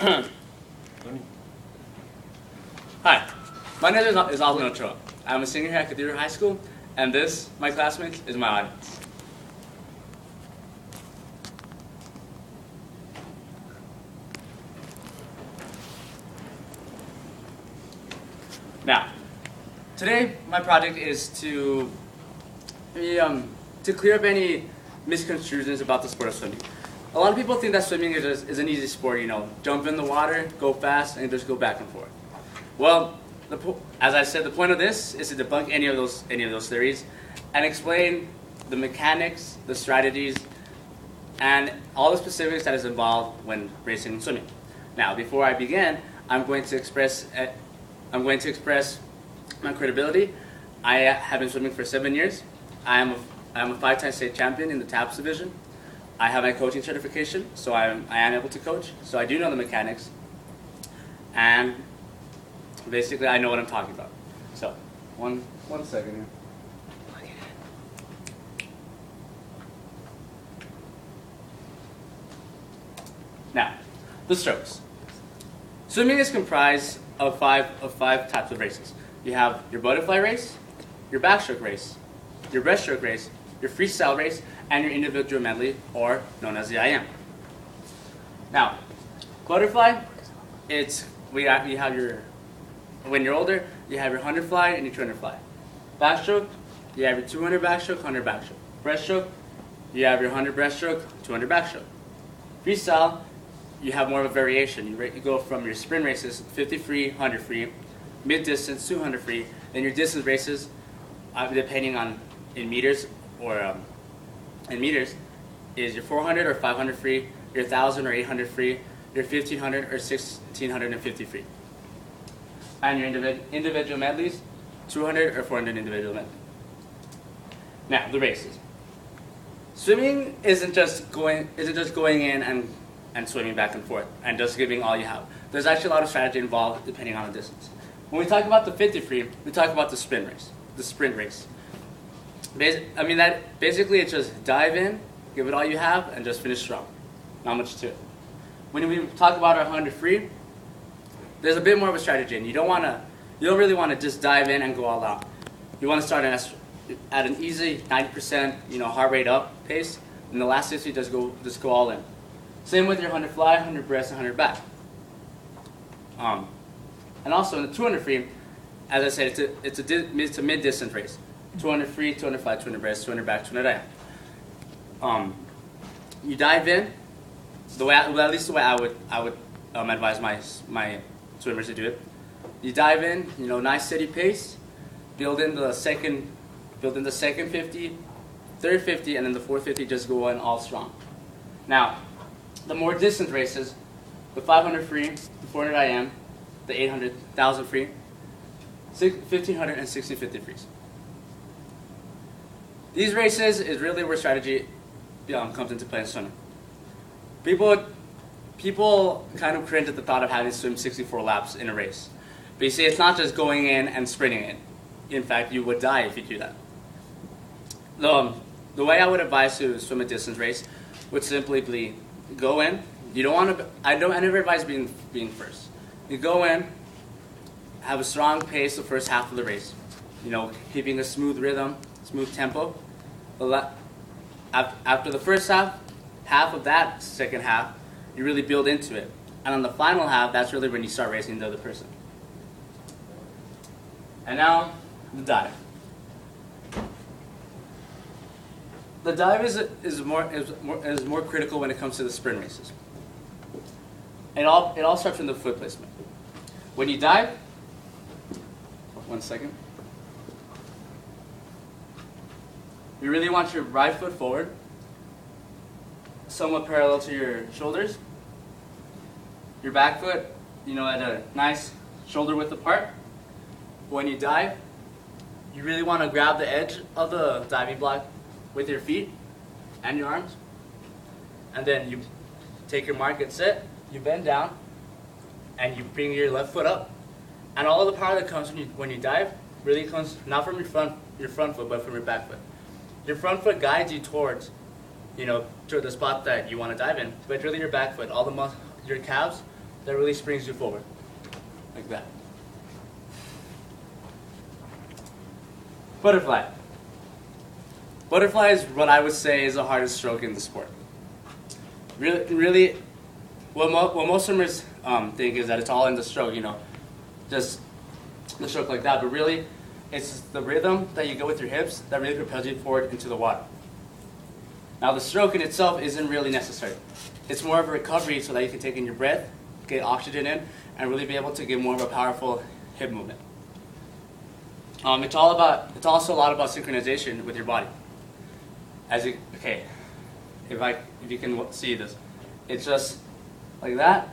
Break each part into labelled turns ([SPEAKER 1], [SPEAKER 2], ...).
[SPEAKER 1] Hi, my name is Ozman Ochoa. I'm a senior here at Cathedral High School, and this, my classmates, is my audience. Now, today my project is to clear up any misconceptions about the sport of swimming. A lot of people think that swimming is an easy sport, jump in the water, go fast, and just go back and forth. Well, as I said, the point of this is to debunk any of those theories and explain the mechanics, the strategies, and all the specifics that is involved when racing and swimming. Now, before I begin, I'm going to express my credibility. I have been swimming for 7 years. I am a 5-time state champion in the TAPS division. I have my coaching certification, so I am able to coach. So I do know the mechanics, and basically I know what I'm talking about. So, one second here. Now, the strokes. Swimming is comprised of five types of races. You have your butterfly race, your backstroke race, your breaststroke race, your freestyle race, and your individual medley, or known as the IM. Now, butterfly, when you're older, you have your 100 fly and your 200 fly. Backstroke, you have your 200 backstroke, 100 backstroke. Breaststroke, you have your 100 breaststroke, 200 backstroke. Freestyle, you have more of a variation. You go from your sprint races, 50 free, 100 free, mid-distance, 200 free, then your distance races, depending on in meters, is your 400 or 500 free, your 1,000 or 800 free, your 1,500 or 1,650 free. And your individual medleys, 200 or 400 individual medley. Now, the races. Swimming isn't just going in and swimming back and forth and just giving all you have. There's actually a lot of strategy involved depending on the distance. When we talk about the 50 free, we talk about the sprint race. Basically it's just dive in, give it all you have, and just finish strong. Not much to it. When we talk about our 100 free, there's a bit more of a strategy, and you don't really want to just dive in and go all out. You want to start at an easy 90% heart rate up pace, and the last 60 just go all in. Same with your 100 fly, 100 breast, and 100 back. And also in the 200 free, as I said, it's a mid-distance race. 200 free, 200 fly, 200 breast, 200 back, 200 IM. You dive in. At least the way I would advise my swimmers to do it. You dive in, nice steady pace. Build in the second 50, third 50, and then the fourth 50 just go in all strong. Now, the more distant races, the 500 free, the 400 IM, the 800, 1,000 free, 1,500 and 1,650 frees. These races is really where strategy comes into play in swimming. People kind of cringe at the thought of having to swim 64 laps in a race. But you see, it's not just going in and sprinting it. In fact, you would die if you do that. The way I would advise to swim a distance race would simply be go in. You don't want to. I never advise being first. You go in, have a strong pace the first half of the race. Keeping a smooth rhythm, smooth tempo. After the first half of that second half, you really build into it. And on the final half, that's really when you start racing the other person. And now, the dive. The dive is more critical when it comes to the sprint races. It all starts from the foot placement. When you dive, 1 second. You really want your right foot forward, somewhat parallel to your shoulders. Your back foot, at a nice shoulder width apart. When you dive, you really want to grab the edge of the diving block with your feet and your arms. And then you take your mark and set, you bend down, and you bring your left foot up. And all of the power that comes when you dive really comes not from your front foot, but from your back foot. Your front foot guides you towards to the spot that you want to dive in, but it's really your back foot. All the your calves that really springs you forward, like that. Butterfly. Butterfly is what I would say is the hardest stroke in the sport. Really, what most swimmers think is that it's all in the stroke, just the stroke like that. But really, it's the rhythm that you go with your hips that really propels you forward into the water. Now, the stroke in itself isn't really necessary. It's more of a recovery so that you can take in your breath, get oxygen in, and really be able to get more of a powerful hip movement. It's also a lot about synchronization with your body. If you can see this, it's just like that.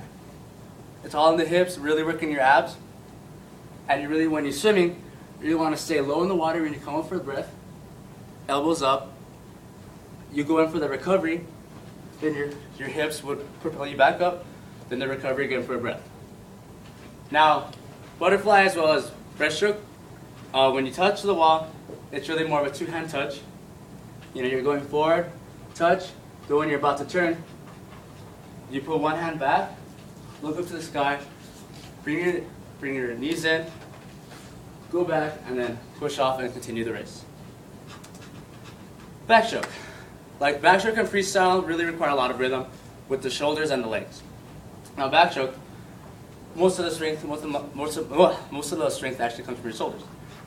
[SPEAKER 1] It's all in the hips, really working your abs. And when you're swimming, you really want to stay low in the water when you come up for the breath, elbows up. You go in for the recovery, then your hips would propel you back up, then the recovery again for a breath. Now, butterfly as well as breaststroke, when you touch the wall, it's really more of a two-hand touch. You're going forward, touch, go when you're about to turn. You put one hand back, look up to the sky, bring your knees in, go back, and then push off and continue the race. Backstroke. Like backstroke and freestyle really require a lot of rhythm with the shoulders and the legs. Now backstroke, most of the strength actually comes from your shoulders.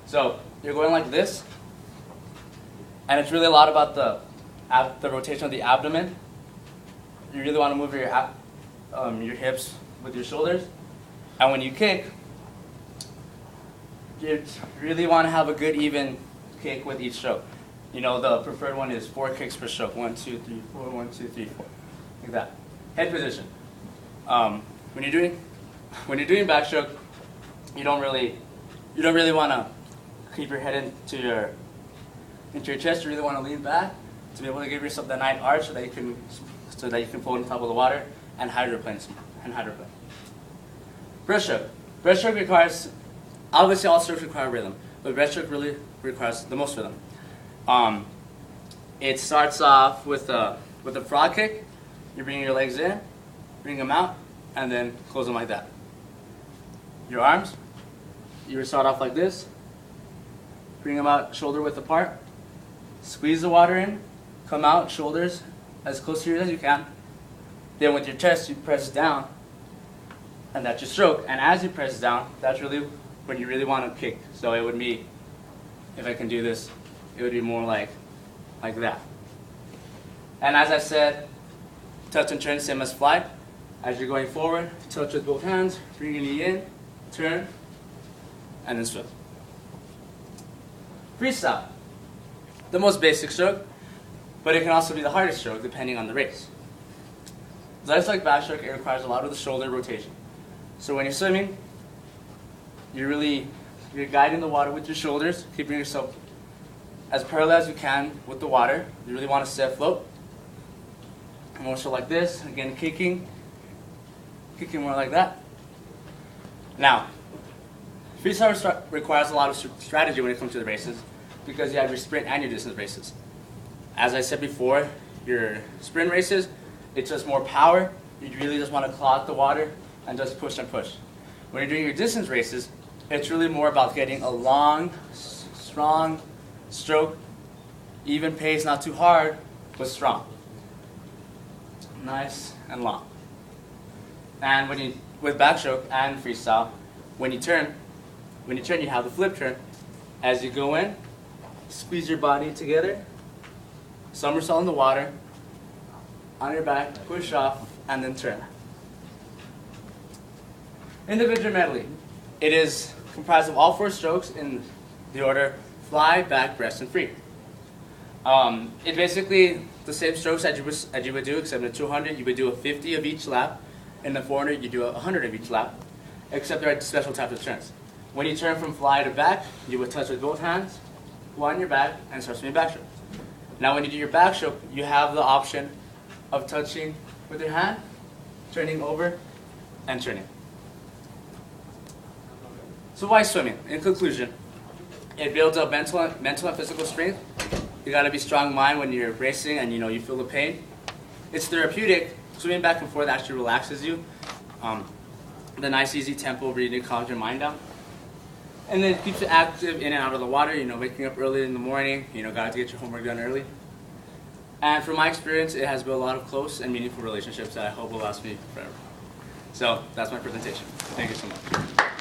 [SPEAKER 1] So you're going like this, and it's really a lot about the rotation of the abdomen. You really want to move your hips with your shoulders, and when you kick, you really want to have a good even kick with each stroke. The preferred one is 4 kicks per stroke. 1, 2, 3, 4, 1, 2, 3, 4. Like that. Head position. When you're doing backstroke, you don't really want to keep your head into your chest. You really want to lean back to be able to give yourself that nice arch so that you can float on top of the water and hydroplane. Breaststroke. Breaststroke requires, obviously all strokes require rhythm, but breaststroke really requires the most rhythm. It starts off with a frog kick. You're bringing your legs in, bring them out, and then close them like that. Your arms, you start off like this, bring them out shoulder width apart, squeeze the water in, come out, shoulders as close to you as you can. Then with your chest, you press down, and that's your stroke. And as you press down, that's really when you really want to kick. So it would be, if I can do this, it would be more like that. And as I said, touch and turn, same as fly. As you're going forward, touch with both hands, bring your knee in, turn, and then swim. Freestyle. The most basic stroke, but it can also be the hardest stroke depending on the race. Just like backstroke, it requires a lot of the shoulder rotation. So when you're swimming, you're guiding the water with your shoulders, keeping yourself as parallel as you can with the water. You really want to stay afloat. More so like this, again kicking more like that. Now, freestyle requires a lot of strategy when it comes to the races because you have your sprint and your distance races. As I said before, your sprint races, it's just more power. You really just want to claw out the water and just push and push. When you're doing your distance races, it's really more about getting a long, strong stroke, even pace, not too hard, but strong. Nice and long. And with backstroke and freestyle, when you turn, you have the flip turn. As you go in, squeeze your body together, somersault in the water, on your back, push off, and then turn. Individual medley. It is comprised of all 4 strokes in the order fly, back, breast, and free. It's basically the same strokes as you would do, except in the 200 you would do a 50 of each lap. In the 400 you do 100 of each lap, except there are special types of turns. When you turn from fly to back, you would touch with both hands, go on your back, and start swimming backstroke. Now when you do your backstroke, you have the option of touching with your hand, turning over, and turning. So why swimming? In conclusion, it builds up mental and physical strength. You got to be strong mind when you're racing and you feel the pain. It's therapeutic. Swimming back and forth actually relaxes you. the nice easy tempo breathing calms your mind down. And then it keeps you active in and out of the water, waking up early in the morning, got to get your homework done early. And from my experience, it has built a lot of close and meaningful relationships that I hope will last me forever. So that's my presentation. Thank you so much.